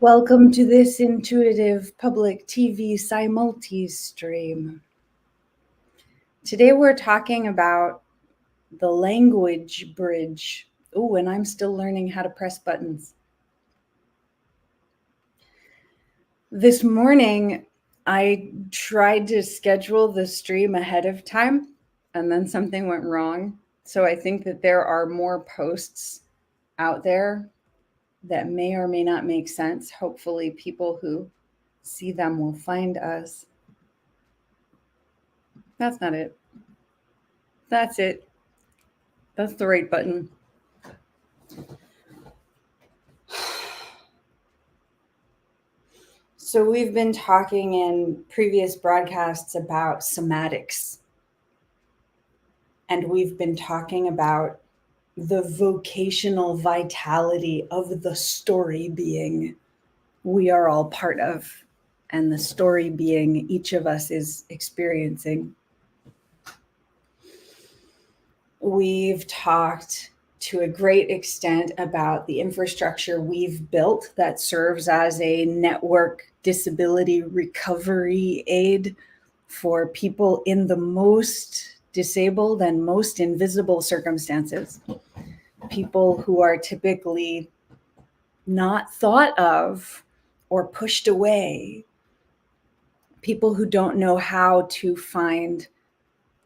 Welcome to this intuitive public TV Simultistream. Today we're talking about the language bridge. Oh, and I'm still learning how to press buttons. This morning, I tried to schedule the stream ahead of time, and then something went wrong. So I think that there are more posts out there that may or may not make sense. Hopefully, people who see them will find us. That's not it. That's it. That's the right button. So we've been talking in previous broadcasts about somatics. And we've been talking about the vocational vitality of the story being we are all part of, and the story being each of us is experiencing. We've talked to a great extent about the infrastructure we've built that serves as a network disability recovery aid for people in the most disabled and most invisible circumstances. People who are typically not thought of or pushed away. People who don't know how to find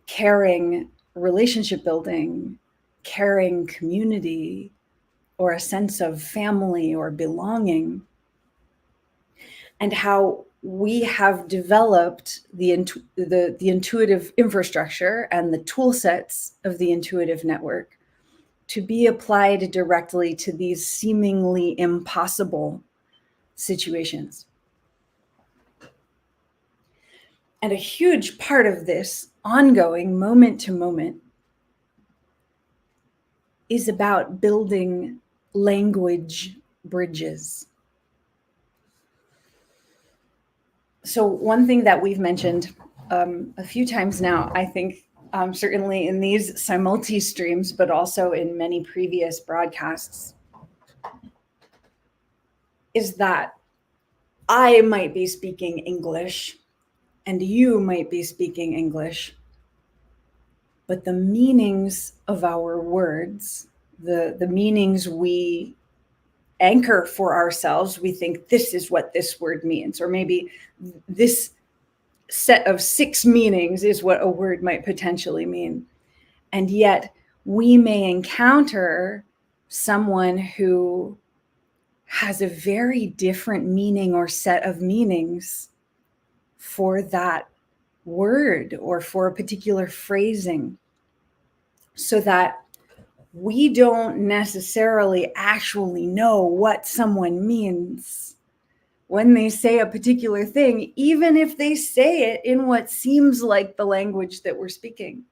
caring relationship building, caring community, or a sense of family or belonging, and how we have developed the intuitive infrastructure and the tool sets of the intuitive network to be applied directly to these seemingly impossible situations. And a huge part of this ongoing moment to moment is about building language bridges. So one thing that we've mentioned a few times now, I think certainly in these Simultistreams, but also in many previous broadcasts, is that I might be speaking English and you might be speaking English, but the meanings of our words, the meanings we anchor for ourselves, we think this is what this word means, or maybe this set of 6 meanings is what a word might potentially mean. And yet we may encounter someone who has a very different meaning or set of meanings for that word or for a particular phrasing, so that we don't necessarily actually know what someone means when they say a particular thing, even if they say it in what seems like the language that we're speaking.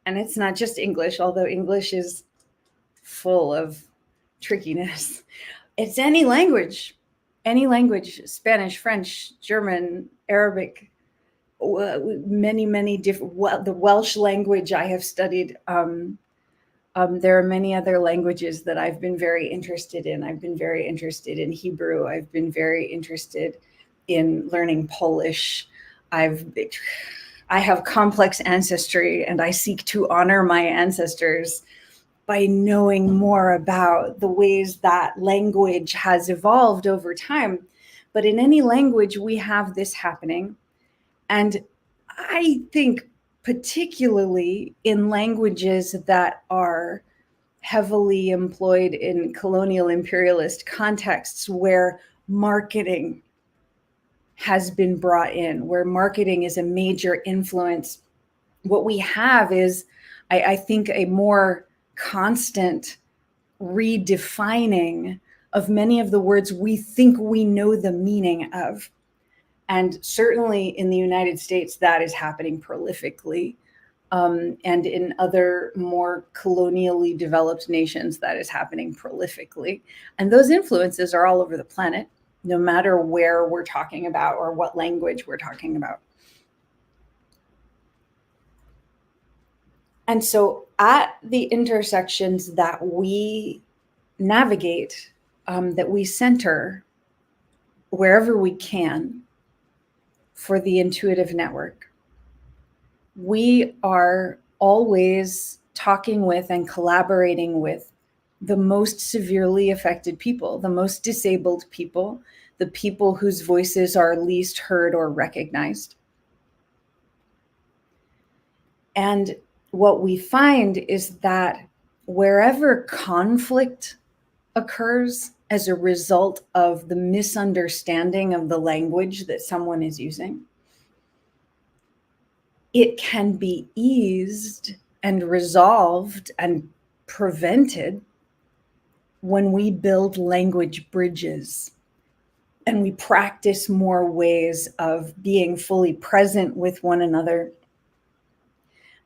And it's not just English, although English is full of trickiness. It's any language, Spanish, French, German, Arabic, many different, the Welsh language I have studied. There are many other languages that I've been very interested in. I've been very interested in Hebrew. I've been very interested in learning Polish. I have complex ancestry, and I seek to honor my ancestors by knowing more about the ways that language has evolved over time. But in any language, we have this happening. And I think particularly in languages that are heavily employed in colonial imperialist contexts where marketing has been brought in, where marketing is a major influence, what we have is, I think, a more constant redefining of many of the words we think we know the meaning of. And certainly in the United States, that is happening prolifically. And in other more colonially developed nations, that is happening prolifically. And those influences are all over the planet, no matter where we're talking about or what language we're talking about. And so at the intersections that we navigate, that we center, wherever we can for the intuitive network, we are always talking with and collaborating with the most severely affected people, the most disabled people, the people whose voices are least heard or recognized. And what we find is that wherever conflict occurs as a result of the misunderstanding of the language that someone is using, it can be eased and resolved and prevented when we build language bridges and we practice more ways of being fully present with one another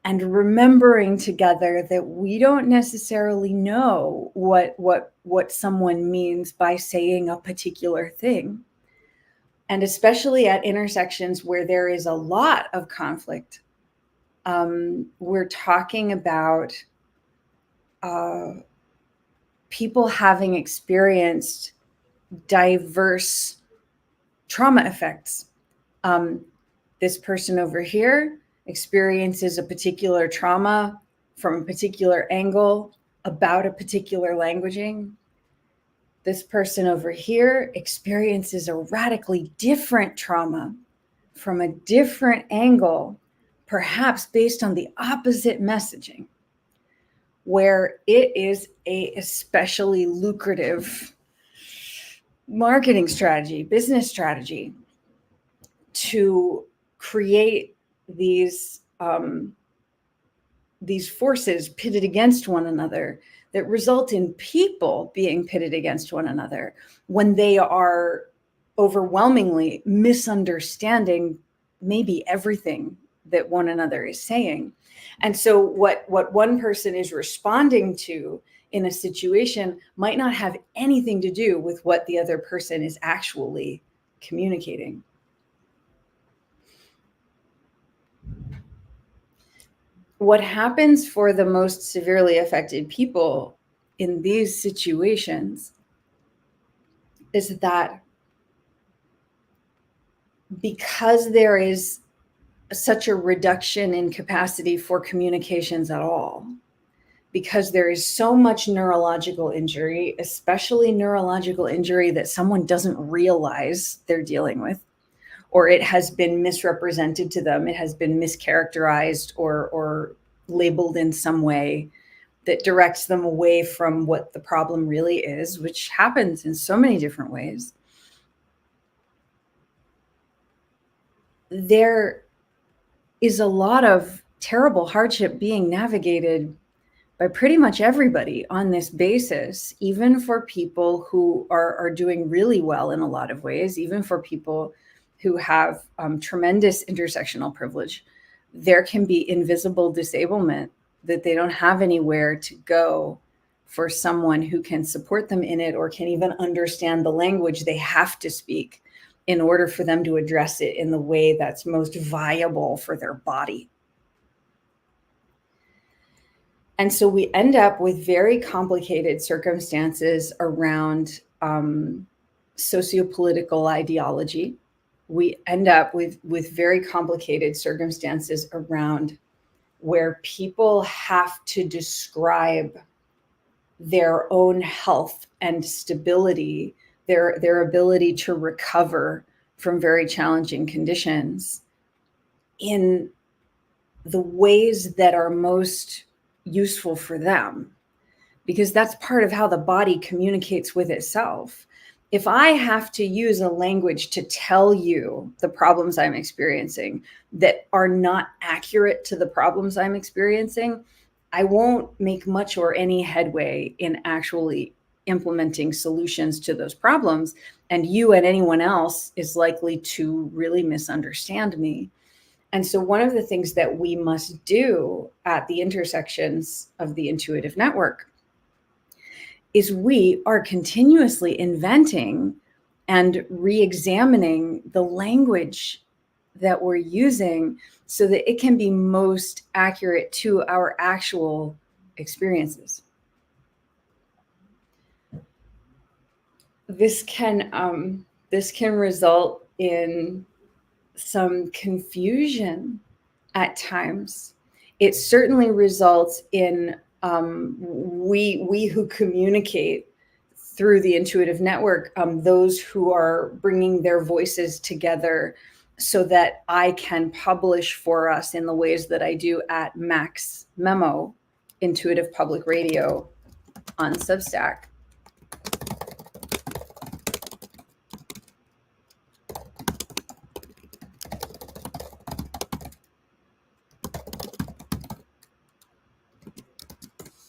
and remembering together that we don't necessarily know what someone means by saying a particular thing. And especially at intersections where there is a lot of conflict, we're talking about people having experienced diverse trauma effects. This person over here experiences a particular trauma from a particular angle about a particular languaging. This person over here experiences a radically different trauma from a different angle, perhaps based on the opposite messaging, where it is a especially lucrative marketing strategy, business strategy to create these forces pitted against one another that result in people being pitted against one another when they are overwhelmingly misunderstanding maybe everything that one another is saying. And so what one person is responding to in a situation might not have anything to do with what the other person is actually communicating. What happens for the most severely affected people in these situations is that because there is such a reduction in capacity for communications at all, because there is so much neurological injury, especially neurological injury that someone doesn't realize they're dealing with, or it has been misrepresented to them, it has been mischaracterized or labeled in some way that directs them away from what the problem really is, which happens in so many different ways. There is a lot of terrible hardship being navigated by pretty much everybody on this basis, even for people who are doing really well in a lot of ways, even for people who have tremendous intersectional privilege. There can be invisible disablement that they don't have anywhere to go for someone who can support them in it or can even understand the language they have to speak in order for them to address it in the way that's most viable for their body. And so we end up with very complicated circumstances around sociopolitical ideology. We end up with very complicated circumstances around where people have to describe their own health and stability, their ability to recover from very challenging conditions in the ways that are most useful for them, because that's part of how the body communicates with itself. If I have to use a language to tell you the problems I'm experiencing that are not accurate to the problems I'm experiencing, I won't make much or any headway in actually implementing solutions to those problems. And you and anyone else is likely to really misunderstand me. And so one of the things that we must do at the intersections of the intuitive network is we are continuously inventing and re-examining the language that we're using so that it can be most accurate to our actual experiences. This can This can result in some confusion at times. It certainly results in we who communicate through the intuitive network, those who are bringing their voices together so that I can publish for us in the ways that I do at Max Memo, Intuitive Public Radio on Substack.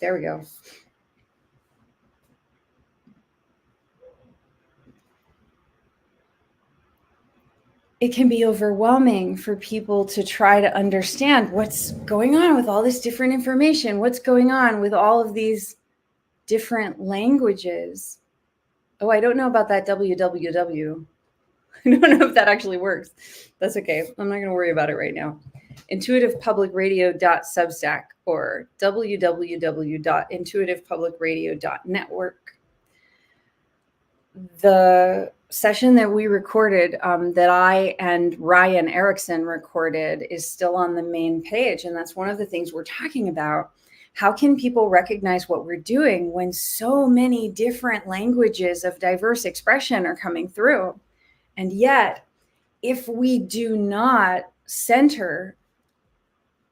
There we go. It can be overwhelming for people to try to understand what's going on with all this different information, what's going on with all of these different languages. Oh, I don't know about that www. I don't know if that actually works. That's okay. I'm not going to worry about it right now. Intuitivepublicradio.substack or www.intuitivepublicradio.network. The session that we recorded, that I and Ryan Erickson recorded, is still on the main page. And that's one of the things we're talking about. How can people recognize what we're doing when so many different languages of diverse expression are coming through? And yet, if we do not center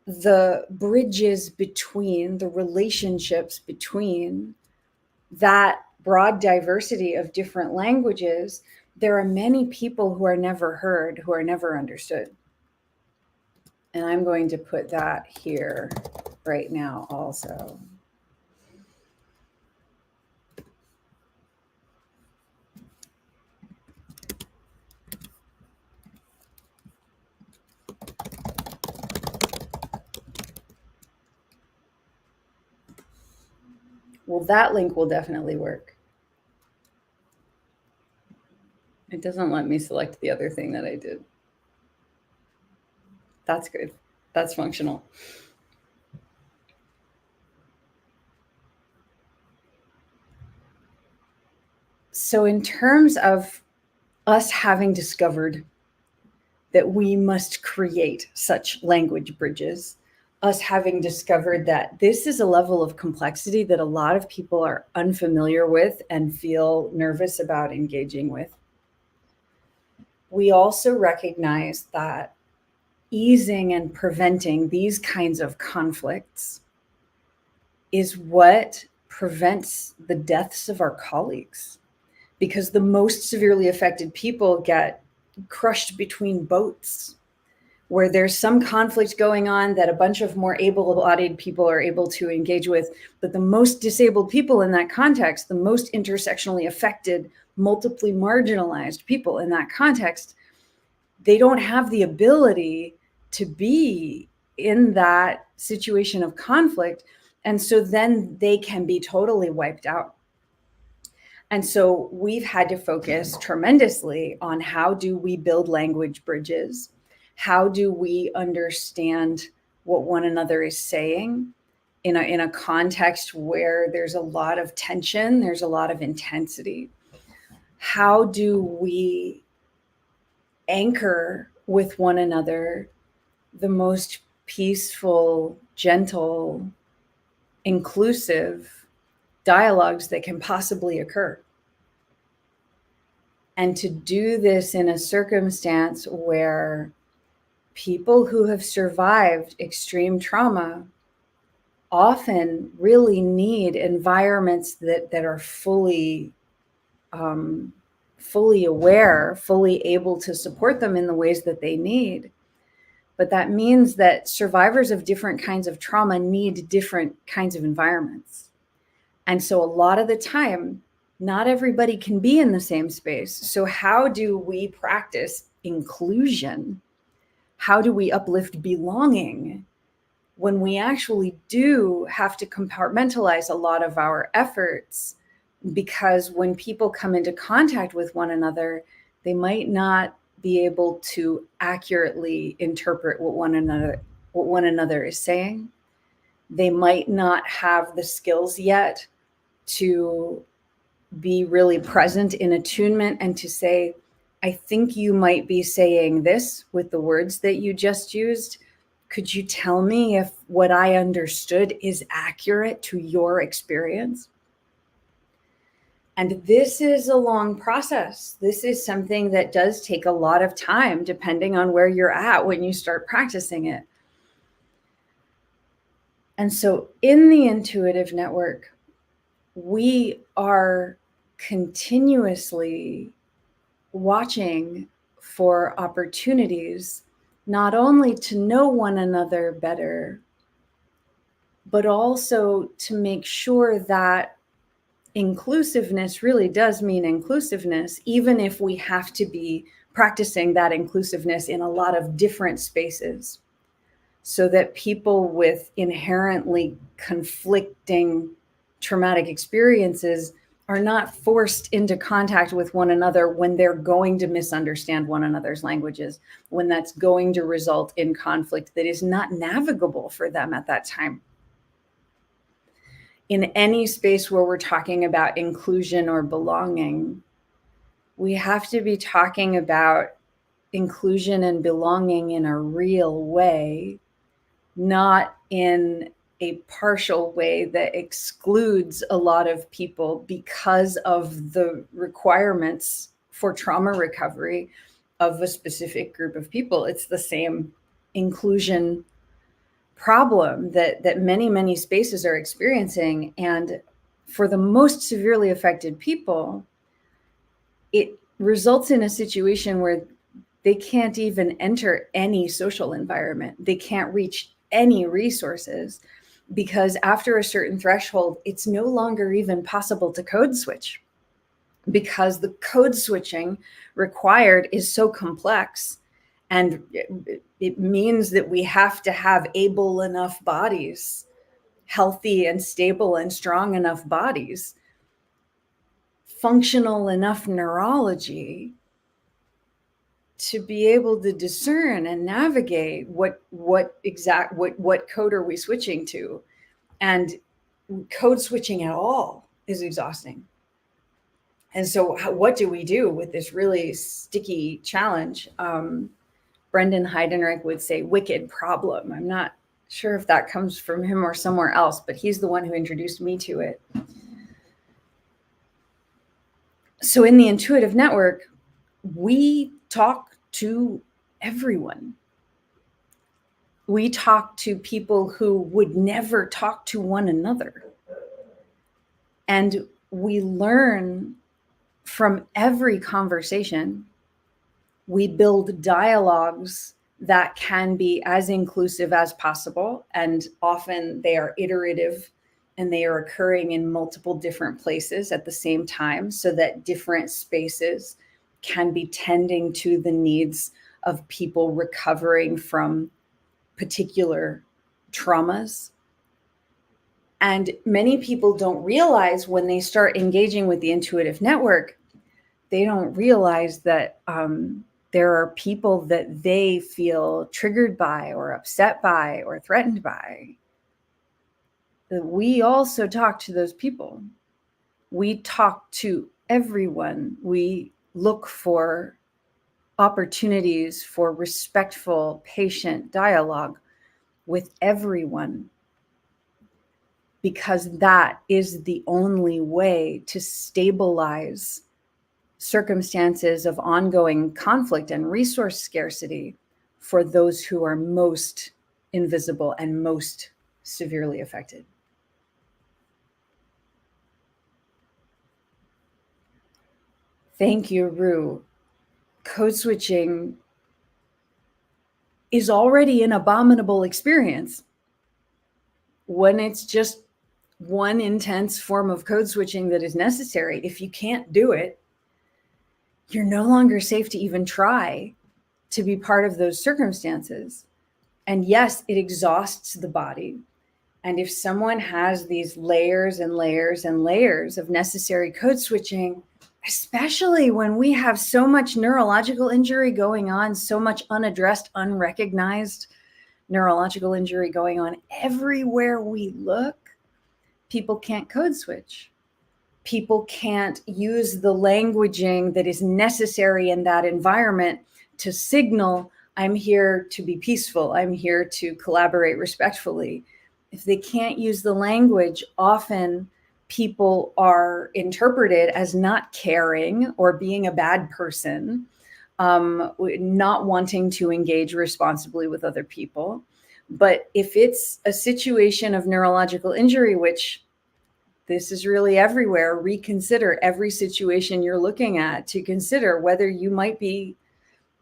the bridges between, the relationships between that broad diversity of different languages, there are many people who are never heard, who are never understood. And I'm going to put that here right now also. Well, that link will definitely work. It doesn't let me select the other thing that I did. That's good. That's functional. So in terms of us having discovered that we must create such language bridges, us having discovered that this is a level of complexity that a lot of people are unfamiliar with and feel nervous about engaging with, we also recognize that easing and preventing these kinds of conflicts is what prevents the deaths of our colleagues, because the most severely affected people get crushed between boats where there's some conflict going on that a bunch of more able-bodied people are able to engage with. But the most disabled people in that context, the most intersectionally affected, multiply marginalized people in that context, they don't have the ability to be in that situation of conflict. And so then they can be totally wiped out. And so we've had to focus tremendously on how do we build language bridges? How do we understand what one another is saying in a context where there's a lot of tension, there's a lot of intensity? How do we anchor with one another the most peaceful, gentle, inclusive dialogues that can possibly occur? And to do this in a circumstance where people who have survived extreme trauma often really need environments that are fully aware, fully able to support them in the ways that they need. But that means that survivors of different kinds of trauma need different kinds of environments. And so a lot of the time, not everybody can be in the same space. So how do we practice inclusion? How do we uplift belonging when we actually do have to compartmentalize a lot of our efforts? Because when people come into contact with one another, they might not be able to accurately interpret what one another is saying. They might not have the skills yet to be really present in attunement and to say, I think you might be saying this with the words that you just used. Could you tell me if what I understood is accurate to your experience? And this is a long process. This is something that does take a lot of time, depending on where you're at when you start practicing it. And so in the intuitive network, we are continuously watching for opportunities, not only to know one another better, but also to make sure that inclusiveness really does mean inclusiveness, even if we have to be practicing that inclusiveness in a lot of different spaces, so that people with inherently conflicting traumatic experiences are not forced into contact with one another when they're going to misunderstand one another's languages, when that's going to result in conflict that is not navigable for them at that time. In any space where we're talking about inclusion or belonging, we have to be talking about inclusion and belonging in a real way, not in a partial way that excludes a lot of people because of the requirements for trauma recovery of a specific group of people. It's the same inclusion problem that many spaces are experiencing. And for the most severely affected people, it results in a situation where they can't even enter any social environment. They can't reach any resources because after a certain threshold, it's no longer even possible to code switch, because the code switching required is so complex. And it means that we have to have able enough bodies, healthy and stable and strong enough bodies, functional enough neurology to be able to discern and navigate what code are we switching to. And code switching at all is exhausting. And so what do we do with this really sticky challenge? Brendan Heidenreich would say wicked problem. I'm not sure if that comes from him or somewhere else, but he's the one who introduced me to it. So in the intuitive network, we talk to everyone. We talk to people who would never talk to one another. And we learn from every conversation. We build dialogues that can be as inclusive as possible. And often they are iterative and they are occurring in multiple different places at the same time, so that different spaces can be tending to the needs of people recovering from particular traumas. And many people don't realize when they start engaging with the intuitive network, they don't realize that there are people that they feel triggered by or upset by or threatened by. We also talk to those people. We talk to everyone. We look for opportunities for respectful, patient dialogue with everyone, because that is the only way to stabilize circumstances of ongoing conflict and resource scarcity for those who are most invisible and most severely affected. Thank you, Rue. Code switching is already an abominable experience. When it's just one intense form of code switching that is necessary, if you can't do it, you're no longer safe to even try to be part of those circumstances. And yes, it exhausts the body. And if someone has these layers and layers and layers of necessary code switching, especially when we have so much neurological injury going on, so much unaddressed, unrecognized neurological injury going on everywhere we look, people can't code switch. people can't use the languaging that is necessary in that environment to signal, I'm here to be peaceful, I'm here to collaborate respectfully. If they can't use the language, often people are interpreted as not caring or being a bad person, not wanting to engage responsibly with other people. But if it's a situation of neurological injury, which this is really everywhere, reconsider every situation you're looking at to consider whether you might be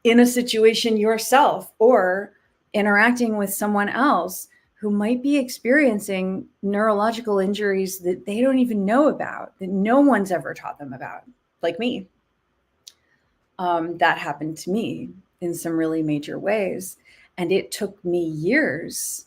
in a situation yourself or interacting with someone else who might be experiencing neurological injuries that they don't even know about, that no one's ever taught them about, like me. That happened to me in some really major ways. And it took me years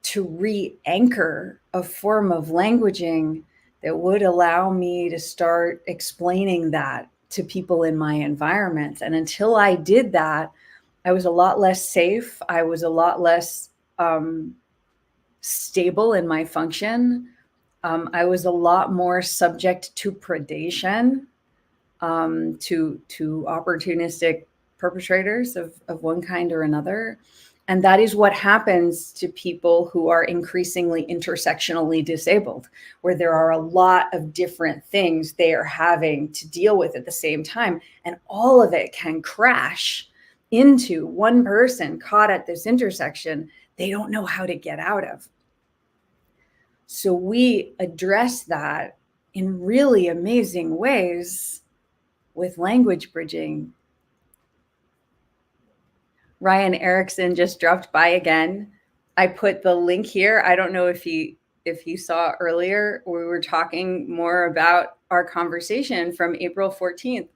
to re-anchor a form of languaging that would allow me to start explaining that to people in my environment. And until I did that, I was a lot less safe. I was a lot less stable in my function. I was a lot more subject to predation, to opportunistic perpetrators of one kind or another. And that is what happens to people who are increasingly intersectionally disabled, where there are a lot of different things they are having to deal with at the same time. And all of it can crash into one person caught at this intersection they don't know how to get out of. So we address that in really amazing ways with language bridging. Ryan Erickson just dropped by again. I put the link here. I don't know if he saw earlier, we were talking more about our conversation from April 14th.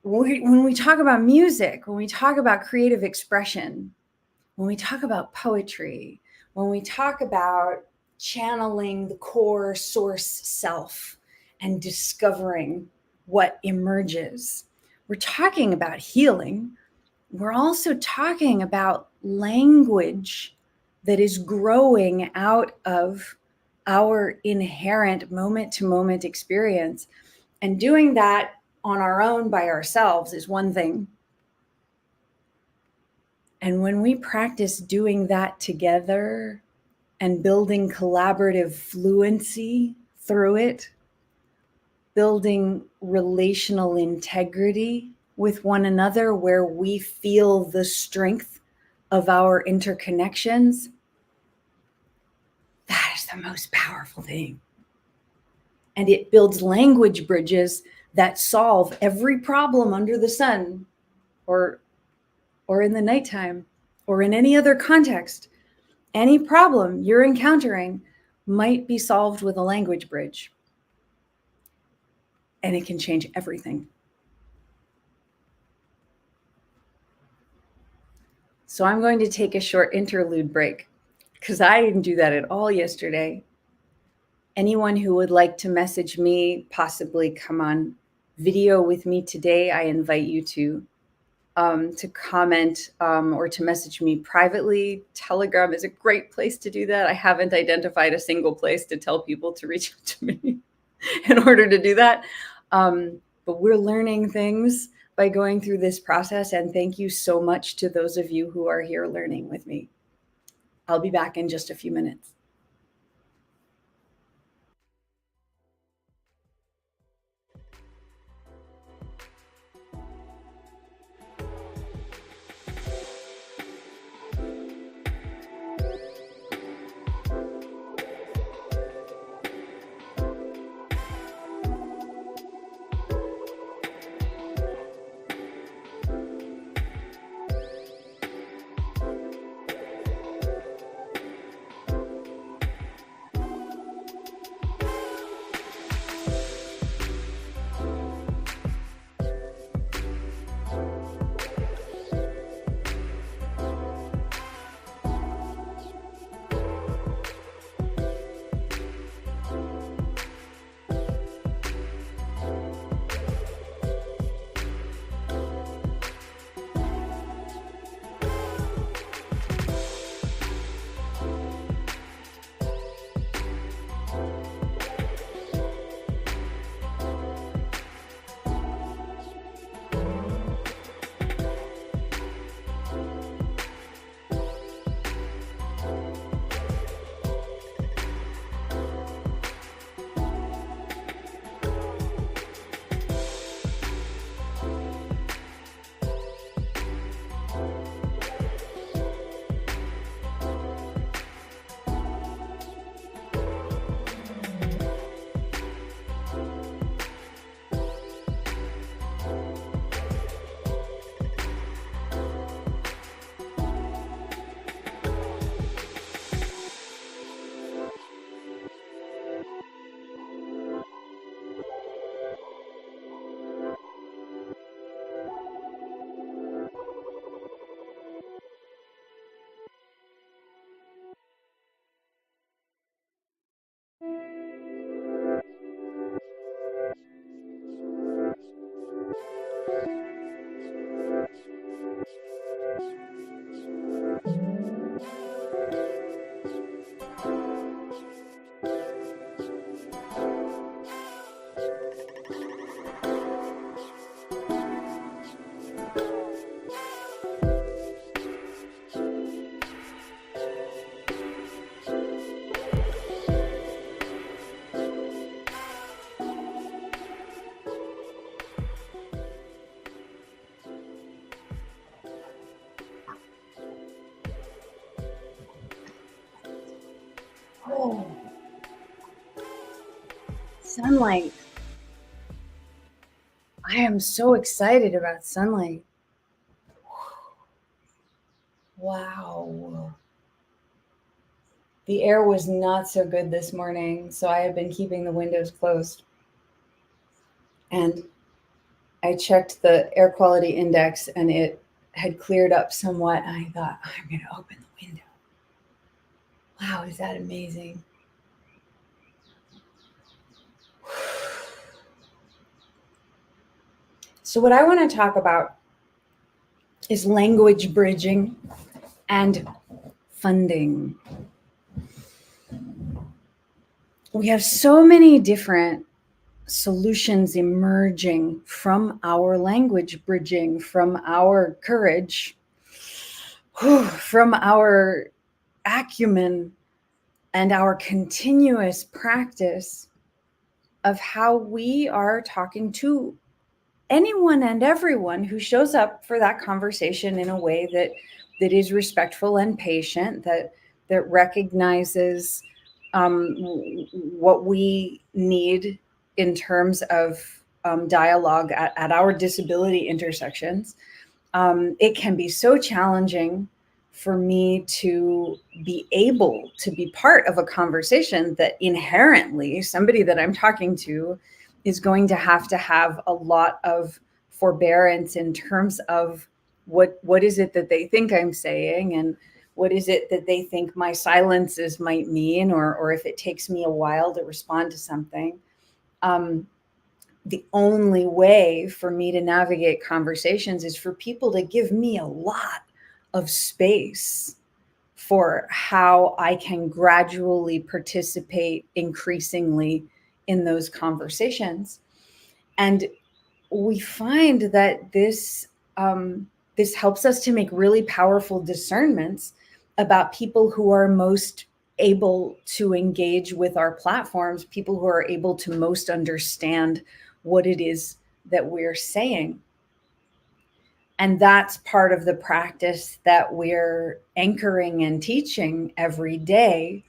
When we talk about music, when we talk about creative expression, when we talk about poetry, when we talk about channeling the core source self and discovering what emerges, we're talking about healing. We're also talking about language that is growing out of our inherent moment-to-moment experience. And doing that on our own by ourselves is one thing. And when we practice doing that together and building collaborative fluency through it, building relational integrity with one another where we feel the strength of our interconnections, that is the most powerful thing. And it builds language bridges that solve every problem under the sun, or in the nighttime, or in any other context. Any problem you're encountering might be solved with a language bridge. And it can change everything. So I'm going to take a short interlude break because I didn't do that at all yesterday. Anyone who would like to message me, possibly come on video with me today, I invite you to comment or to message me privately. Telegram is a great place to do that. I haven't identified a single place to tell people to reach out to me in order to do that. But we're learning things by going through this process. And thank you so much to those of you who are here learning with me. I'll be back in just a few minutes. Oh, sunlight. I am so excited about sunlight. Wow. The air was not so good this morning, so I have been keeping the windows closed. And I checked the air quality index and it had cleared up somewhat. And I thought, I'm going to open the window. Wow, is that amazing? So, what I want to talk about is language bridging and funding. We have so many different solutions emerging from our language bridging, from our courage, from our acumen, and our continuous practice of how we are talking to anyone and everyone who shows up for that conversation in a way that is respectful and patient, that recognizes what we need in terms of dialogue at our disability intersections. It can be so challenging for me to be able to be part of a conversation that inherently somebody that I'm talking to is going to have a lot of forbearance in terms of what is it that they think I'm saying, and what is it that they think my silences might mean, or if it takes me a while to respond to something. The only way for me to navigate conversations is for people to give me a lot of space for how I can gradually participate increasingly in those conversations. And we find that this helps us to make really powerful discernments about people who are most able to engage with our platforms, people who are able to most understand what it is that we're saying. And that's part of the practice that we're anchoring and teaching every day,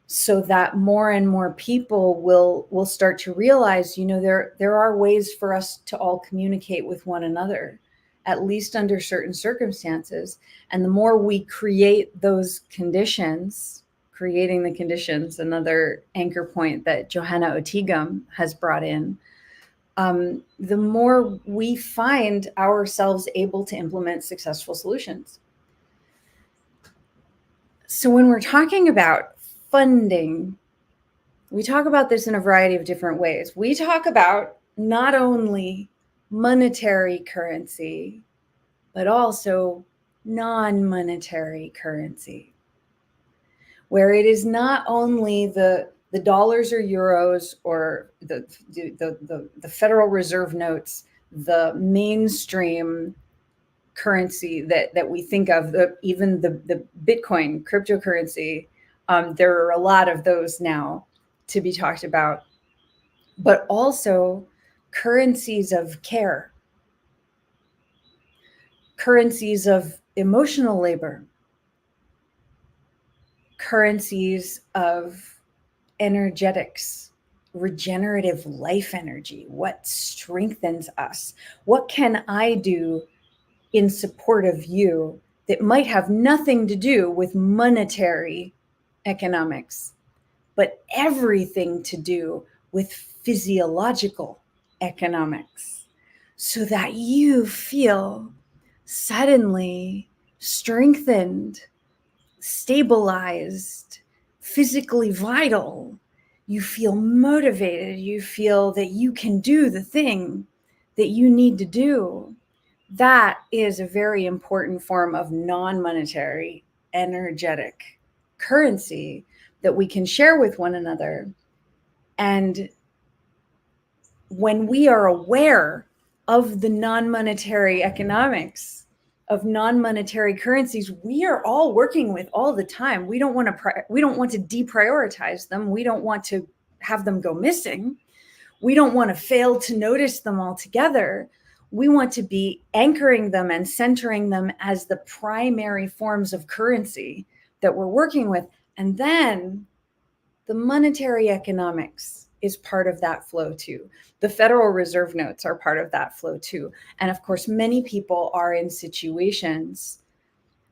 so that more and more people will start to realize, there are ways for us to all communicate with one another, at least under certain circumstances. And the more we create those conditions, creating the conditions, another anchor point that Johanna Otigam has brought in, the more we find ourselves able to implement successful solutions. So when we're talking about funding, we talk about this in a variety of different ways. We talk about not only monetary currency, but also non-monetary currency, where it is not only the dollars or euros or the Federal Reserve notes, the mainstream currency that we think of, even the Bitcoin cryptocurrency. There are a lot of those now to be talked about, but also currencies of care, currencies of emotional labor, currencies of energetics, regenerative life energy. What strengthens us? What can I do in support of you that might have nothing to do with monetary economics, but everything to do with physiological economics, so that you feel suddenly strengthened, stabilized, physically vital. You feel motivated. You feel that you can do the thing that you need to do. That is a very important form of non-monetary energetic currency that we can share with one another. And when we are aware of the non-monetary economics, of non-monetary currencies, we are all working with all the time. We don't want to deprioritize them. We don't want to have them go missing. We don't want to fail to notice them altogether. We want to be anchoring them and centering them as the primary forms of currency that we're working with. And then the monetary economics is part of that flow too. The Federal Reserve notes are part of that flow too. And of course, many people are in situations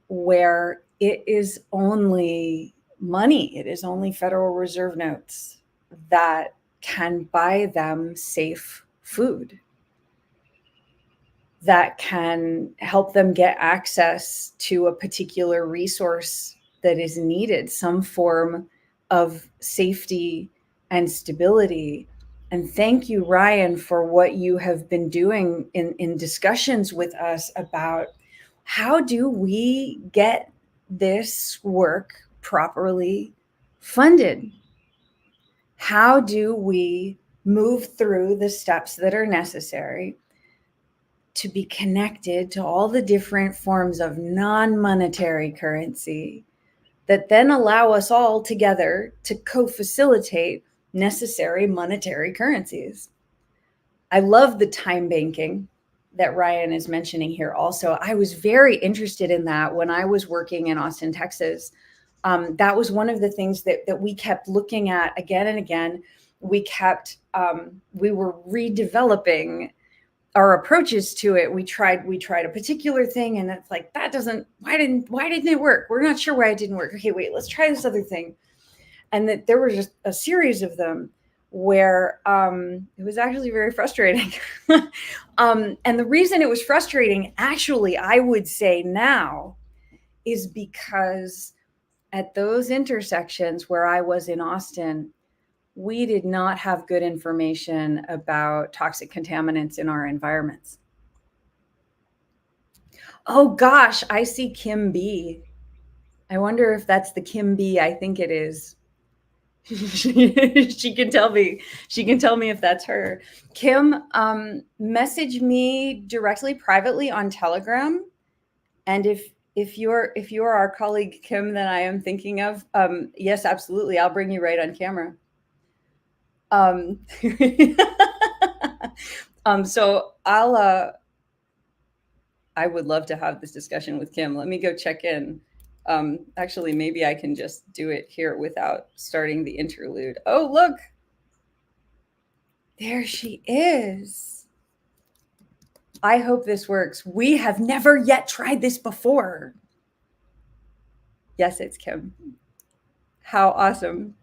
where it is only money, it is only Federal Reserve notes that can buy them safe food, that can help them get access to a particular resource that is needed, some form of safety and stability. And thank you, Ryan, for what you have been doing in discussions with us about how do we get this work properly funded? How do we move through the steps that are necessary to be connected to all the different forms of non-monetary currency that then allow us all together to co-facilitate necessary monetary currencies? I love the time banking that Ryan is mentioning here also. I was very interested in that when I was working in Austin, Texas. That was one of the things that we kept looking at again and again. We were redeveloping our approaches to it. We tried a particular thing, and it's like, why didn't it work? We're not sure why it didn't work. Okay, wait, let's try this other thing. And that there were just a series of them where it was actually very frustrating. And the reason it was frustrating, actually, I would say now, is because at those intersections where I was in Austin, we did not have good information about toxic contaminants in our environments. Oh gosh, I see Kim B. I wonder if that's the Kim B. I think it is. She can tell me. She can tell me if that's her. Kim, message me directly, privately on Telegram, and if you're our colleague Kim that I am thinking of, yes, absolutely, I'll bring you right on camera. So I would love to have this discussion with Kim. Let me go check in. Actually, maybe I can just do it here without starting the interlude. Oh, look, there she is. I hope this works. We have never yet tried this before. Yes, it's Kim. How awesome.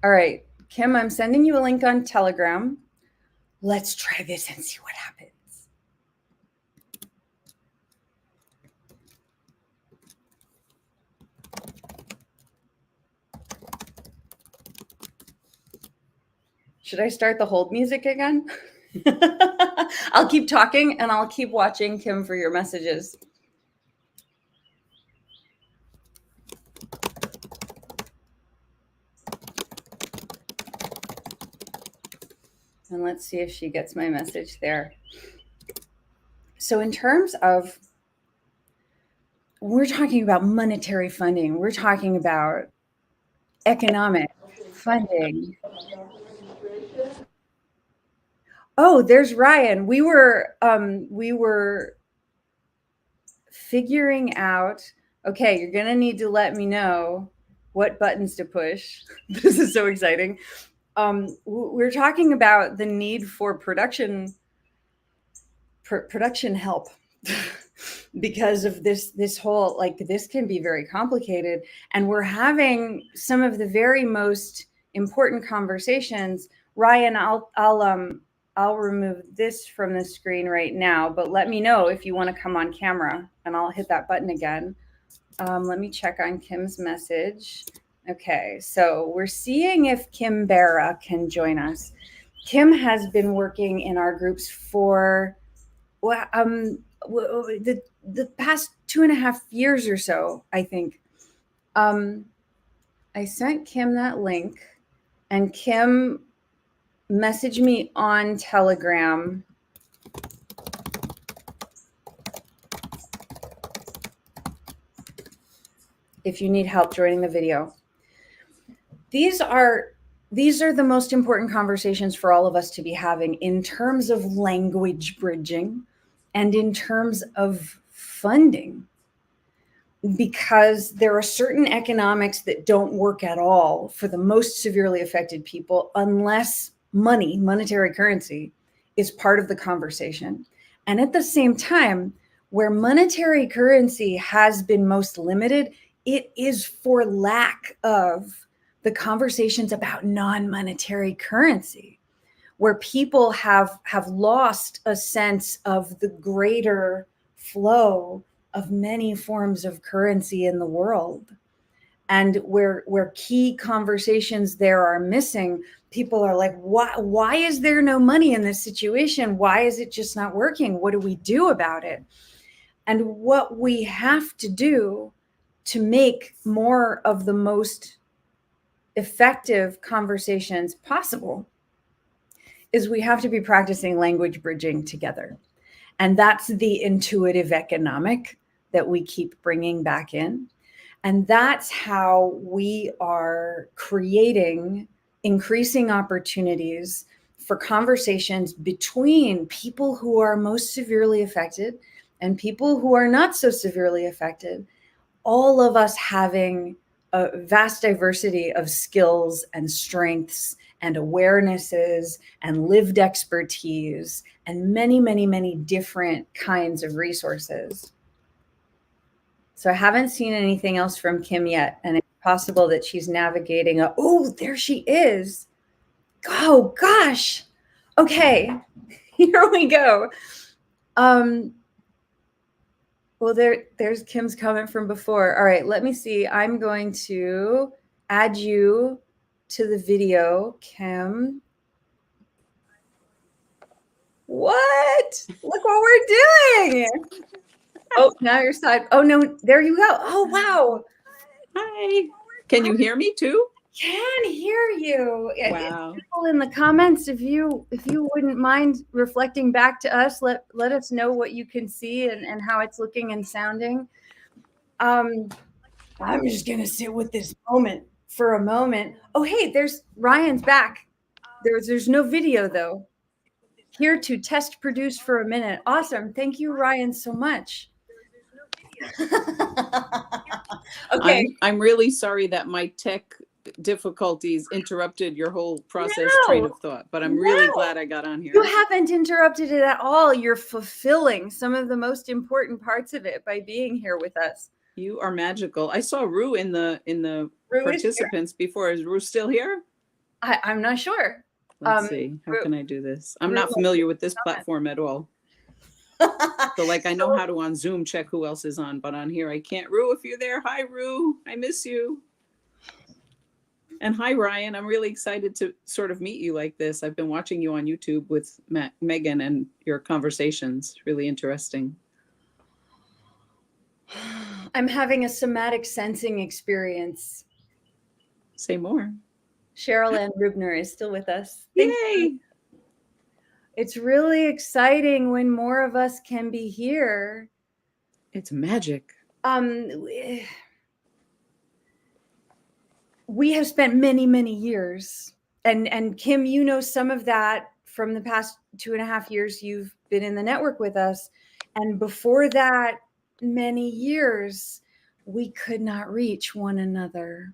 All right, Kim, I'm sending you a link on Telegram. Let's try this and see what happens. Should I start the hold music again? I'll keep talking and I'll keep watching, Kim, for your messages. And let's see if she gets my message there. So in terms of, we're talking about monetary funding. We're talking about economic funding. Oh, there's Ryan. We were figuring out, okay, you're going to need to let me know what buttons to push. This is so exciting. We're talking about the need for production help because of this whole, like, this can be very complicated. And we're having some of the very most important conversations. Ryan, I'll remove this from the screen right now, but let me know if you want to come on camera and I'll hit that button again. Let me check on Kim's message. Okay, so we're seeing if Kim Barra can join us. Kim has been working in our groups for the past 2.5 years or so, I think. I sent Kim that link, and Kim messaged me on Telegram. If you need help joining the video. These are the most important conversations for all of us to be having in terms of language bridging and in terms of funding. because there are certain economics that don't work at all for the most severely affected people unless monetary currency, is part of the conversation. And at the same time, where monetary currency has been most limited, it is for lack of the conversations about non-monetary currency, where people have lost a sense of the greater flow of many forms of currency in the world. And where key conversations there are missing, people are like, why is there no money in this situation? Why is it just not working? What do we do about it? And what we have to do to make more of the most effective conversations possible is we have to be practicing language bridging together. And that's the intuitive economic that we keep bringing back in. And that's how we are creating increasing opportunities for conversations between people who are most severely affected and people who are not so severely affected, all of us having a vast diversity of skills and strengths and awarenesses and lived expertise and many, many, many different kinds of resources. So I haven't seen anything else from Kim yet, and it's possible that she's navigating oh, there she is. Oh gosh. Okay, here we go. Well, there's Kim's comment from before. All right, let me see. I'm going to add you to the video, Kim. What? Look what we're doing. Oh, now you're side. Oh no, there you go. Oh wow. Hi. Can you hear me too? Can hear you. Wow. People in the comments, if you wouldn't mind reflecting back to us, let us know what you can see and how it's looking and sounding. I'm just gonna sit with this moment for a moment. Oh hey, there's Ryan's back. There's no video though. Here to test produce for a minute. Awesome. Thank you, Ryan, so much. Okay. I'm really sorry that my tech difficulties interrupted your whole process train of thought, but I'm really glad I got on here. You haven't interrupted it at all. You're fulfilling some of the most important parts of it by being here with us. You are magical. I saw Rue in the participants before. Is Rue still here? I'm not sure. Let's see. How can I do this? I'm not familiar with this platform at all. So like I know how to on Zoom check who else is on, but on here I can't. Rue, if you're there, hi Rue, I miss you. And hi Ryan, I'm really excited to sort of meet you like this. I've been watching you on YouTube with Megan and your conversations. Really interesting. I'm having a somatic sensing experience. Say more. Cheryl Ann Rubner is still with us. Yay! It's really exciting when more of us can be here. It's magic. We have spent many, many years, and Kim, you know some of that from the past 2.5 years you've been in the network with us. And before that, many years, we could not reach one another.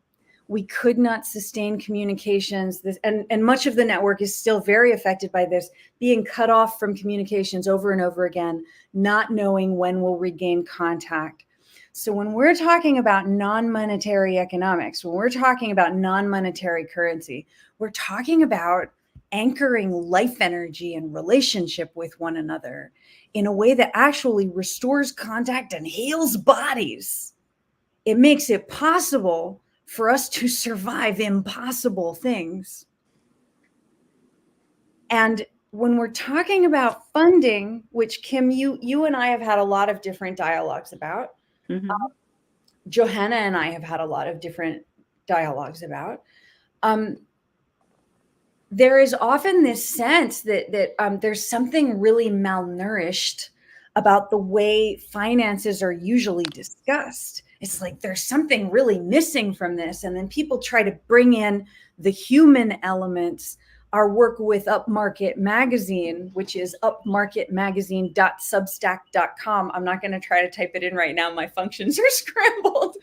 We could not sustain communications. And much of the network is still very affected by this, being cut off from communications over and over again, not knowing when we'll regain contact. So when we're talking about non-monetary economics, when we're talking about non-monetary currency, we're talking about anchoring life energy and relationship with one another in a way that actually restores contact and heals bodies. It makes it possible for us to survive impossible things. And when we're talking about funding, which Kim, you and I have had a lot of different dialogues about, Johanna and I have had a lot of different dialogues about, there is often this sense that there's something really malnourished about the way finances are usually discussed. It's like there's something really missing from this. And then people try to bring in the human elements our work with Upmarket Magazine, which is upmarketmagazine.substack.com. I'm not going to try to type it in right now. My functions are scrambled.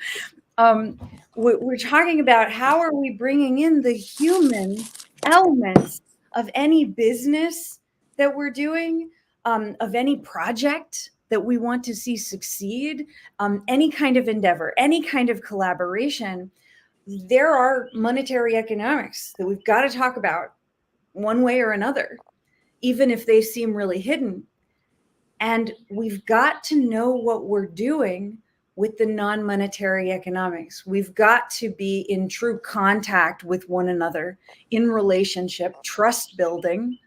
We're talking about how are we bringing in the human elements of any business that we're doing, of any project that we want to see succeed, any kind of endeavor, any kind of collaboration. There are monetary economics that we've got to talk about one way or another, even if they seem really hidden. And we've got to know what we're doing with the non-monetary economics. We've got to be in true contact with one another, in relationship, trust building,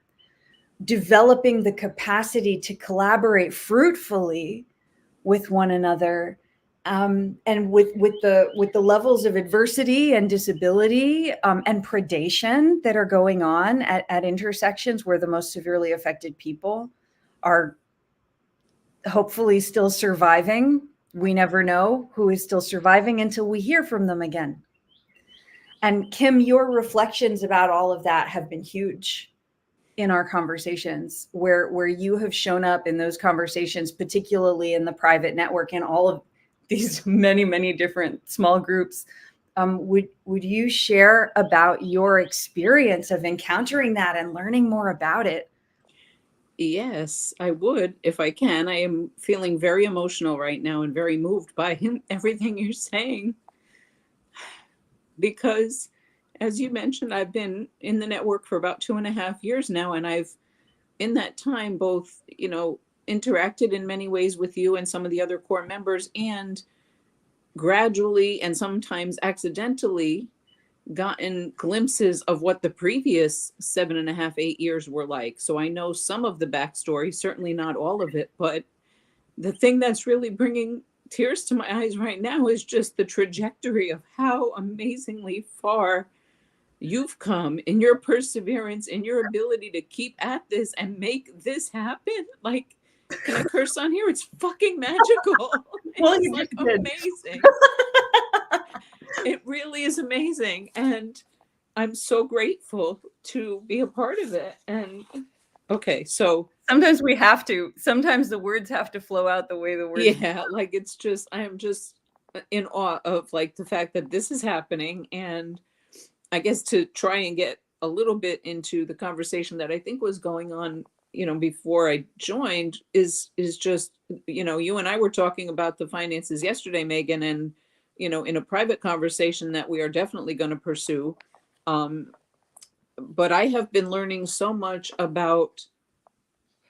developing the capacity to collaborate fruitfully with one another, and with the levels of adversity and disability, and predation that are going on at intersections where the most severely affected people are hopefully still surviving. We never know who is still surviving until we hear from them again. And Kim, your reflections about all of that have been huge in our conversations, where you have shown up in those conversations, particularly in the private network and all of these many different small groups. Would you share about your experience of encountering that and learning more about it? Yes, I would if I can. I am feeling very emotional right now and very moved by everything you're saying. Because, as you mentioned, I've been in the network for about 2.5 years now, and I've, in that time, both, interacted in many ways with you and some of the other core members, and gradually and sometimes accidentally gotten glimpses of what the previous 7.5, 8 years were like. So I know some of the backstory, certainly not all of it, but the thing that's really bringing tears to my eyes right now is just the trajectory of how amazingly far you've come in your perseverance, in your ability to keep at this and make this happen. Like, can I curse on here? It's fucking magical. Well, It's you like just did. amazing. It really is amazing. And I'm so grateful to be a part of it. And okay, so sometimes we have to. Sometimes the words have to flow out the way the words. yeah, like it's just, I am just in awe of like the fact that this is happening. And I guess to try and get a little bit into the conversation that I think was going on, before I joined is just, you and I were talking about the finances yesterday, Megan, and, in a private conversation that we are definitely going to pursue. But I have been learning so much about,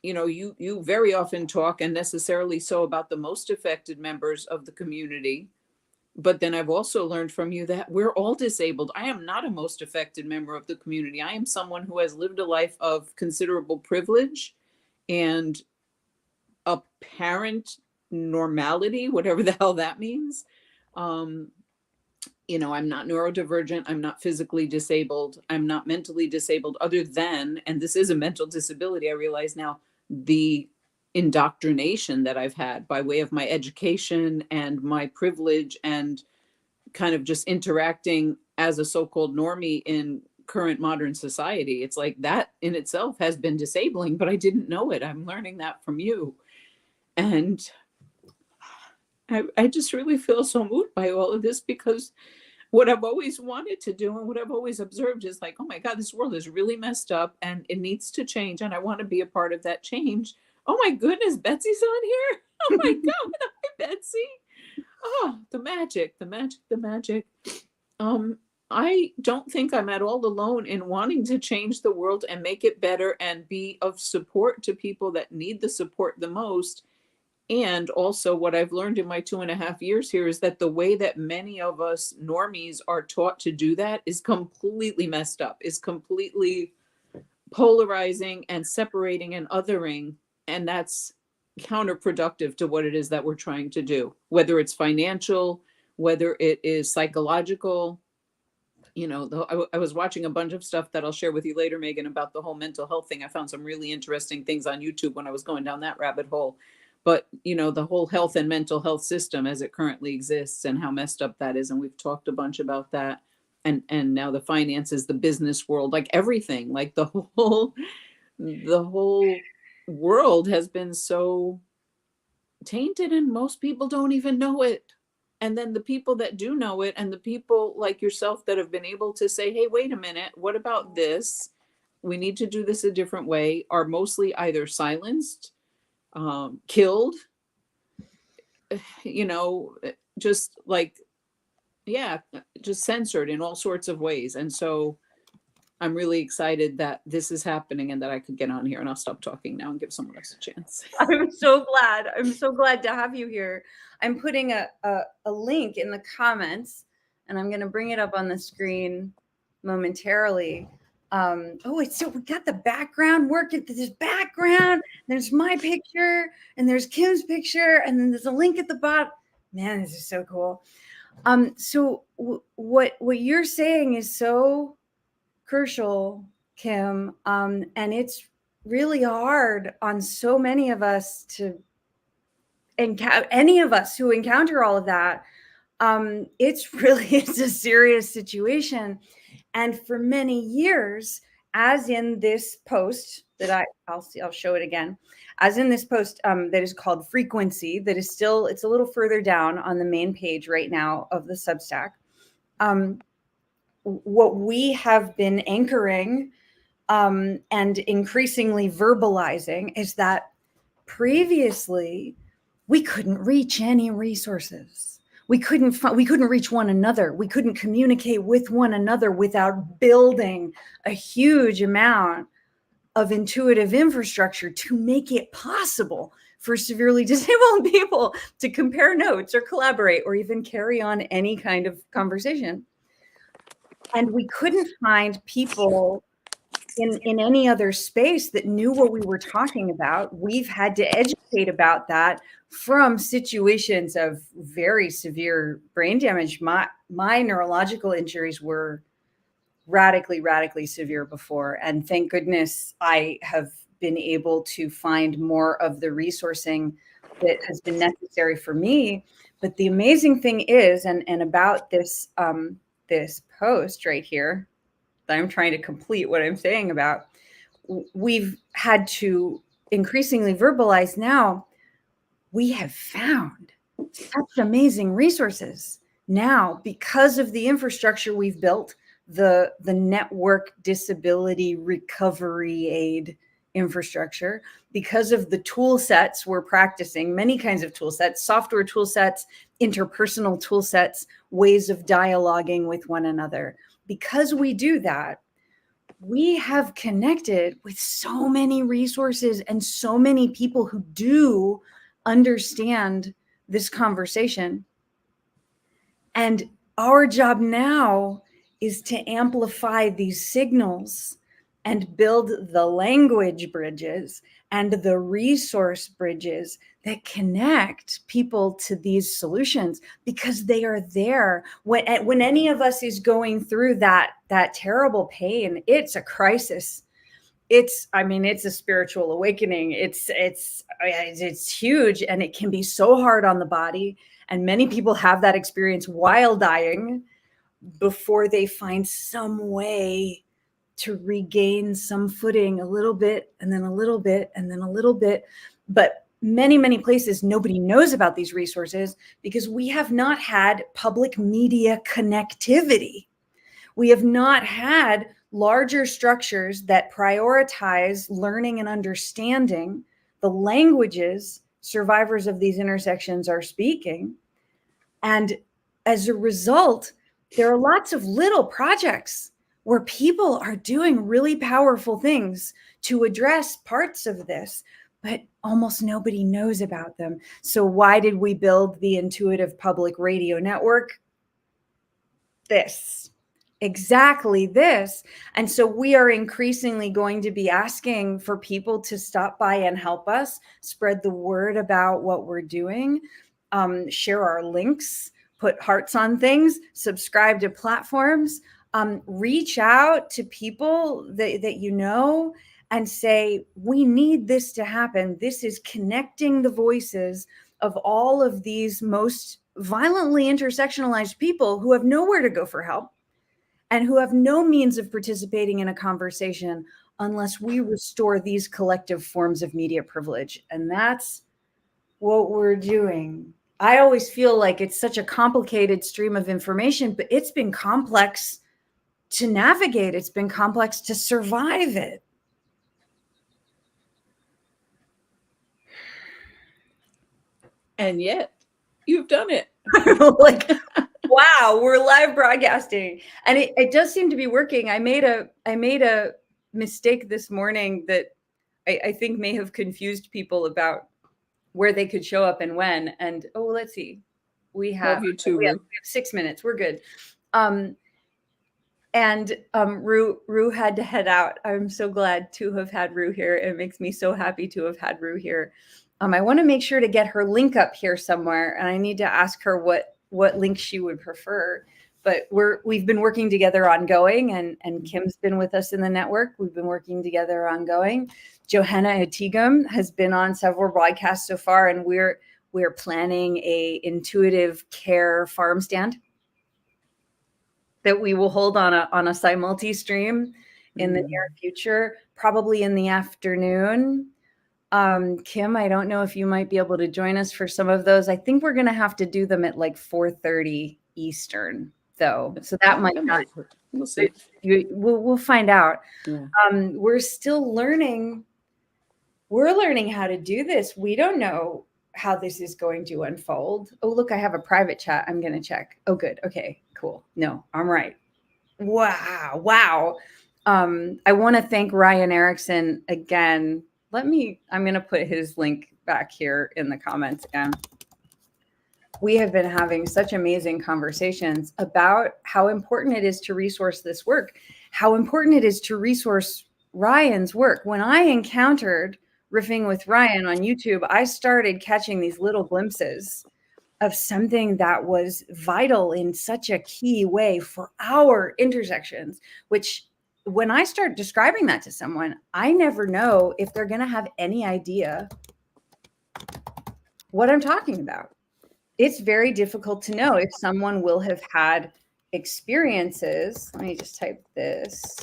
you very often talk, and necessarily so, about the most affected members of the community. But then I've also learned from you that we're all disabled. I am not a most affected member of the community. I am someone who has lived a life of considerable privilege and apparent normality, whatever the hell that means. I'm not neurodivergent. I'm not physically disabled. I'm not mentally disabled, other than, and this is a mental disability, I realize now, the indoctrination that I've had by way of my education and my privilege and kind of just interacting as a so-called normie in current modern society. It's like that in itself has been disabling, but I didn't know it. I'm learning that from you. And I just really feel so moved by all of this, because what I've always wanted to do and what I've always observed is like, oh my God, this world is really messed up and it needs to change. And I want to be a part of that change. Oh my goodness, Betsy's on here. Oh my God, hi, Betsy. Oh, the magic, the magic, the magic. I don't think I'm at all alone in wanting to change the world and make it better and be of support to people that need the support the most. And also, what I've learned in my 2.5 years here is that the way that many of us normies are taught to do that is completely messed up, is completely polarizing and separating and othering. And that's counterproductive to what it is that we're trying to do, whether it's financial, whether it is psychological. I was watching a bunch of stuff that I'll share with you later, Megan, about the whole mental health thing. I found some really interesting things on YouTube when I was going down that rabbit hole. But, the whole health and mental health system as it currently exists and how messed up that is. And we've talked a bunch about that. and now the finances, the business world, like everything, like the whole world has been so tainted, and most people don't even know it. And then the people that do know it, and the people like yourself that have been able to say, hey, wait a minute, what about this? We need to do this a different way, are mostly either silenced, killed, you know, just like, yeah, just censored in all sorts of ways. And so I'm really excited that this is happening and that I could get on here, and I'll stop talking now and give someone else a chance. I'm so glad. I'm so glad to have you here. I'm putting a link in the comments, and I'm going to bring it up on the screen momentarily. Oh, it's so we got the background work. This background. There's my picture, and there's Kim's picture, and then there's a link at the bottom. Man, this is so cool. So what you're saying is so crucial, Kim, and it's really hard on so many of us to any of us who encounter all of that. It's a serious situation. And for many years, as in this post that I'll show it again, as in this post that is called Frequency, that is still, it's a little further down on the main page right now of the Substack. What we have been anchoring and increasingly verbalizing is that previously we couldn't reach any resources. We couldn't reach one another. We couldn't communicate with one another without building a huge amount of intuitive infrastructure to make it possible for severely disabled people to compare notes or collaborate or even carry on any kind of conversation. And we couldn't find people in any other space that knew what we were talking about. We've had to educate about that from situations of very severe brain damage. My neurological injuries were radically severe before. And thank goodness I have been able to find more of the resourcing that has been necessary for me. But the amazing thing is, and about this, this post right here, that I'm trying to complete what I'm saying about, we've had to increasingly verbalize now, we have found such amazing resources now because of the infrastructure we've built, the network disability recovery aid infrastructure, because of the tool sets we're practicing, many kinds of tool sets, software tool sets, interpersonal tool sets, ways of dialoguing with one another. Because we do that, we have connected with so many resources and so many people who do understand this conversation. And our job now is to amplify these signals and build the language bridges and the resource bridges that connect people to these solutions, because they are there. When any of us is going through that terrible pain, it's a crisis. It's a spiritual awakening. It's huge, and it can be so hard on the body. And many people have that experience while dying before they find some way to regain some footing, a little bit, and then a little bit, and then a little bit. But many places, nobody knows about these resources because we have not had public media connectivity. We have not had larger structures that prioritize learning and understanding the languages survivors of these intersections are speaking. And as a result, there are lots of little projects where people are doing really powerful things to address parts of this, but almost nobody knows about them. So why did we build the Intuitive Public Radio Network? Exactly this. And so we are increasingly going to be asking for people to stop by and help us spread the word about what we're doing, share our links, put hearts on things, subscribe to platforms, reach out to people that you know and say, we need this to happen. This is connecting the voices of all of these most violently intersectionalized people who have nowhere to go for help. and who have no means of participating in a conversation unless we restore these collective forms of media privilege. And that's what we're doing. I always feel like it's such a complicated stream of information, but it's been complex to navigate. It's been complex to survive it. And yet you've done it. Like, wow, we're live broadcasting. And it does seem to be working. I made a mistake this morning that I think may have confused people about where they could show up and when. And let's see. We have 6 minutes. We're good. Rue had to head out. I'm so glad to have had Rue here. It makes me so happy to have had Rue here. I want to make sure to get her link up here somewhere, and I need to ask her what link she would prefer. But we've been working together ongoing, and Kim's been with us in the network. We've been working together ongoing. Johanna Atigum has been on several broadcasts so far, and we're planning a intuitive care farm stand that we will hold on a Simultistream in the near future, probably in the afternoon. Kim, I don't know if you might be able to join us for some of those. I think we're going to have to do them at like 4:30 Eastern, though. So that might not. We'll see. We'll find out. Yeah. We're still learning. We're learning how to do this. We don't know how this is going to unfold. Oh, look, I have a private chat. I'm going to check. Oh, good. Okay, cool. No, I'm right. Wow. I want to thank Ryan Erickson again. I'm going to put his link back here in the comments again. We have been having such amazing conversations about how important it is to resource this work, how important it is to resource Ryan's work. When I encountered Riffing with Ryan on YouTube, I started catching these little glimpses of something that was vital in such a key way for our intersections, which when I start describing that to someone, I never know if they're going to have any idea what I'm talking about. It's very difficult to know if someone will have had experiences. Let me just type this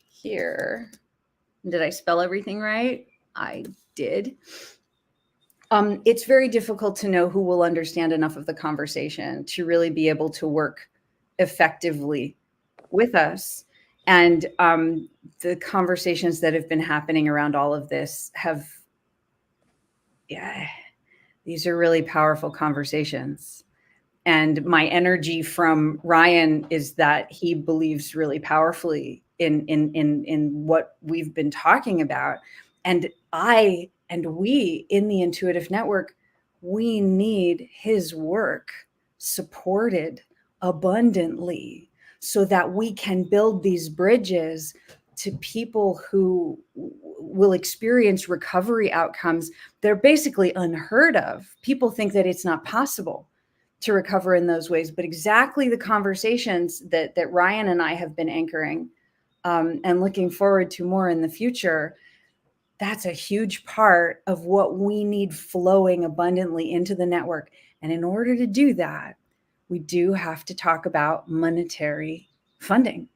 here. Did I spell everything right? I did. It's very difficult to know who will understand enough of the conversation to really be able to work effectively with us. And the conversations that have been happening around all of this these are really powerful conversations. And my energy from Ryan is that he believes really powerfully in what we've been talking about. And we in the Intuitive Network, we need his work supported abundantly so that we can build these bridges to people who will experience recovery outcomes that are basically unheard of. People think that it's not possible to recover in those ways, but exactly the conversations that Ryan and I have been anchoring and looking forward to more in the future, that's a huge part of what we need flowing abundantly into the network. And in order to do that, we do have to talk about monetary funding.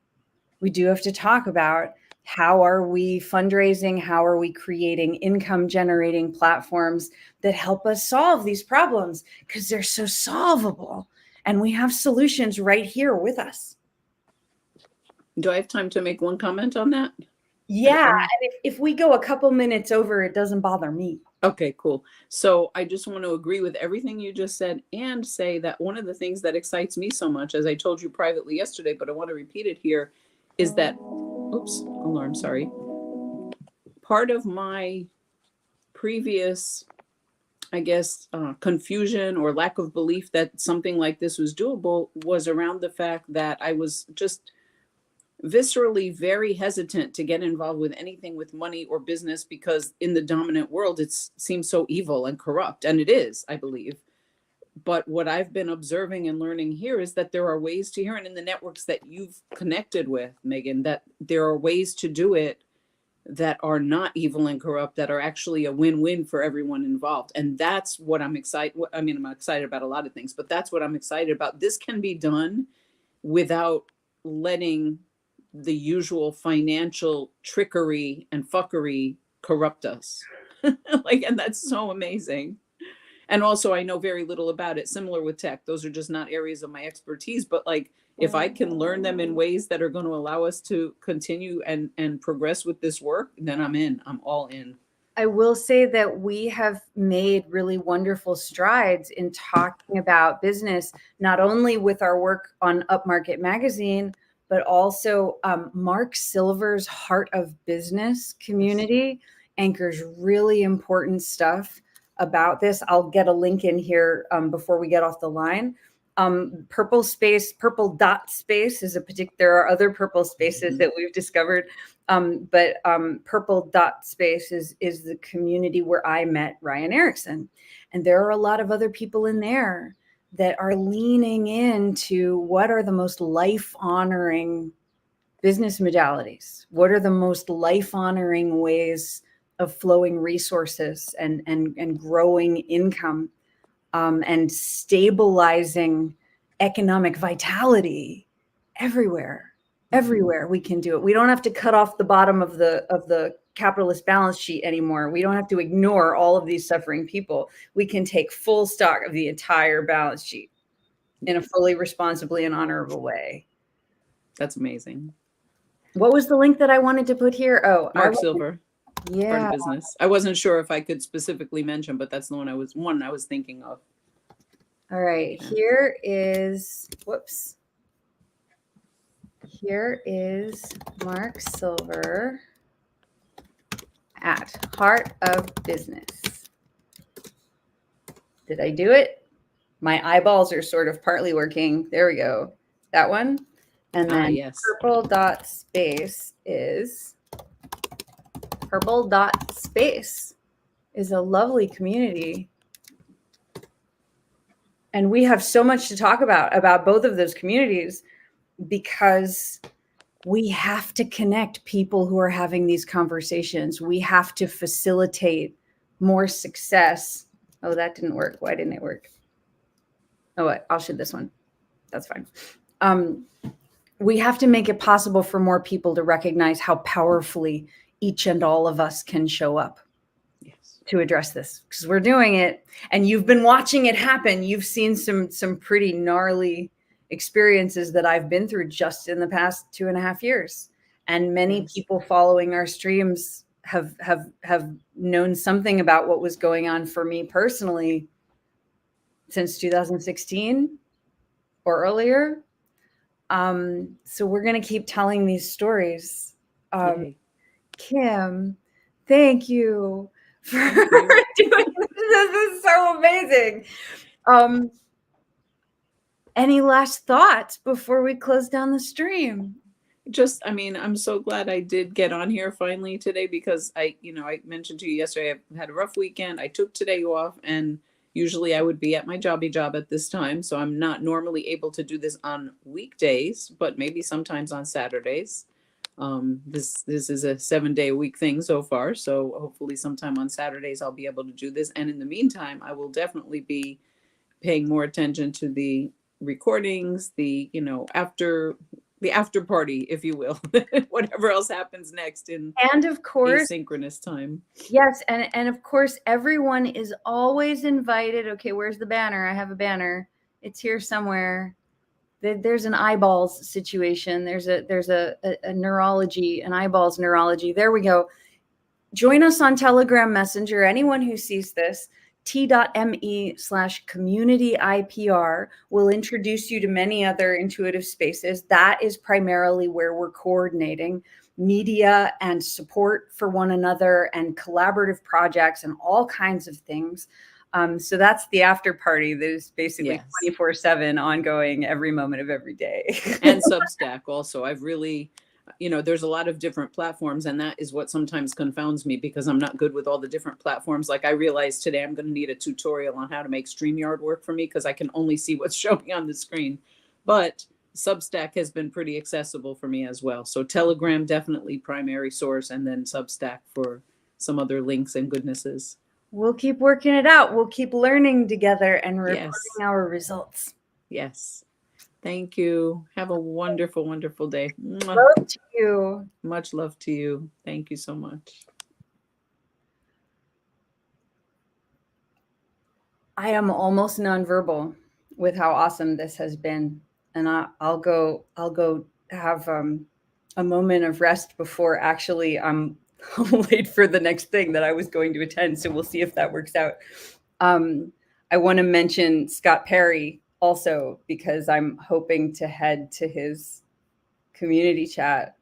We do have to talk about how are we fundraising? How are we creating income generating platforms that help us solve these problems? Because they're so solvable and we have solutions right here with us. Do I have time to make one comment on that? Yeah. And if we go a couple minutes over, it doesn't bother me. Okay, cool. So I just want to agree with everything you just said and say that one of the things that excites me so much, as I told you privately yesterday, but I want to repeat it here, is that, oops, alarm, sorry. Part of my previous, I guess, confusion or lack of belief that something like this was doable was around the fact that I was just viscerally very hesitant to get involved with anything with money or business because in the dominant world, it seems so evil and corrupt. And it is, I believe. But what I've been observing and learning here is that there are ways to hear, and in the networks that you've connected with, Megan, that there are ways to do it that are not evil and corrupt, that are actually a win-win for everyone involved. And that's what I'm excited. I mean, I'm excited about a lot of things, but that's what I'm excited about. This can be done without letting the usual financial trickery and fuckery corrupt us. Like, and that's so amazing. And also, I know very little about it. Similar with tech, those are just not areas of my expertise. But like, if I can learn them in ways that are going to allow us to continue and progress with this work, then I'm in. I'm all in. I will say that we have made really wonderful strides in talking about business, not only with our work on Upmarket Magazine, but also Mark Silver's Heart of Business community anchors really important stuff about this. I'll get a link in here before we get off the line. Purple dot space is a particular, there are other purple spaces that we've discovered. But purple dot space is the community where I met Ryan Erickson. And there are a lot of other people in there that are leaning into what are the most life honoring business modalities? What are the most life honoring ways of flowing resources and growing income and stabilizing economic vitality everywhere we can do it. We don't have to cut off the bottom of the capitalist balance sheet anymore. We don't have to ignore all of these suffering people. We can take full stock of the entire balance sheet in a fully responsibly and honorable way. That's amazing. What was the link that I wanted to put here? Oh, Mark Silver. Yeah. Heart of Business. I wasn't sure if I could specifically mention, but that's the one I was thinking of. All right. Here is, whoops. Here is Mark Silver at Heart of Business. Did I do it? My eyeballs are sort of partly working. There we go. That one. And then yes. purple dot space is a lovely community. And we have so much to talk about both of those communities, because we have to connect people who are having these conversations. We have to facilitate more success. Oh, that didn't work. Why didn't it work? Oh, what? I'll show this one. That's fine. We have to make it possible for more people to recognize how powerfully each and all of us can show up to address this, because we're doing it, and you've been watching it happen. You've seen some pretty gnarly experiences that I've been through just in the past 2.5 years. And many people following our streams have known something about what was going on for me personally since 2016 or earlier. So we're going to keep telling these stories. Kim, thank you for doing this. This is so amazing. Any last thoughts before we close down the stream? I mean, I'm so glad I did get on here finally today, because I mentioned to you yesterday, I had a rough weekend. I took today off, and usually I would be at my job at this time. So I'm not normally able to do this on weekdays, but maybe sometimes on Saturdays. This is a 7-day-a-week thing so far. So hopefully sometime on Saturdays I'll be able to do this. And in the meantime, I will definitely be paying more attention to the recordings, the after party, if you will, whatever else happens next and of course asynchronous time. Yes, and of course everyone is always invited. Okay, where's the banner? I have a banner. It's here somewhere. There's an eyeballs situation. There's a neurology, an eyeballs neurology. There we go. Join us on Telegram Messenger. Anyone who sees this, t.me/communityipr will introduce you to many other intuitive spaces. That is primarily where we're coordinating media and support for one another and collaborative projects and all kinds of things. So that's the after party that is basically 24/7 ongoing every moment of every day. And Substack also. I've really, there's a lot of different platforms, and that is what sometimes confounds me, because I'm not good with all the different platforms. Like I realized today I'm going to need a tutorial on how to make StreamYard work for me, because I can only see what's showing on the screen. But Substack has been pretty accessible for me as well. So Telegram, definitely primary source, and then Substack for some other links and goodnesses. We'll keep working it out. We'll keep learning together and reporting Yes. our results. Yes. Thank you. Have a wonderful, wonderful day. Love to you. Much love to you. Thank you so much. I am almost nonverbal with how awesome this has been, and I'll go have a moment of rest before actually I'm late for the next thing that I was going to attend. So we'll see if that works out. I want to mention Scott Perry also, because I'm hoping to head to his community chat.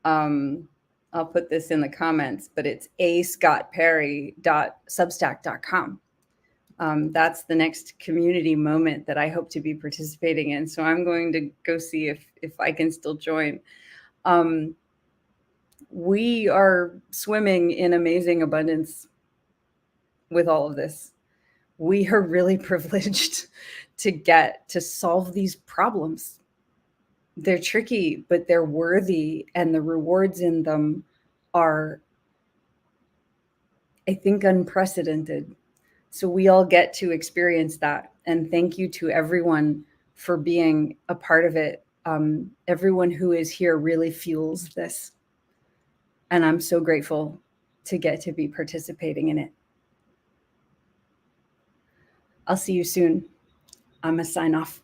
I'll put this in the comments, but it's ascottperry.substack.com. That's the next community moment that I hope to be participating in. So I'm going to go see if I can still join. We are swimming in amazing abundance with all of this. We are really privileged to get to solve these problems. They're tricky, but they're worthy, and the rewards in them are, I think, unprecedented. So we all get to experience that. And thank you to everyone for being a part of it. Everyone who is here really fuels this. And I'm so grateful to get to be participating in it. I'll see you soon. I'm going to sign off.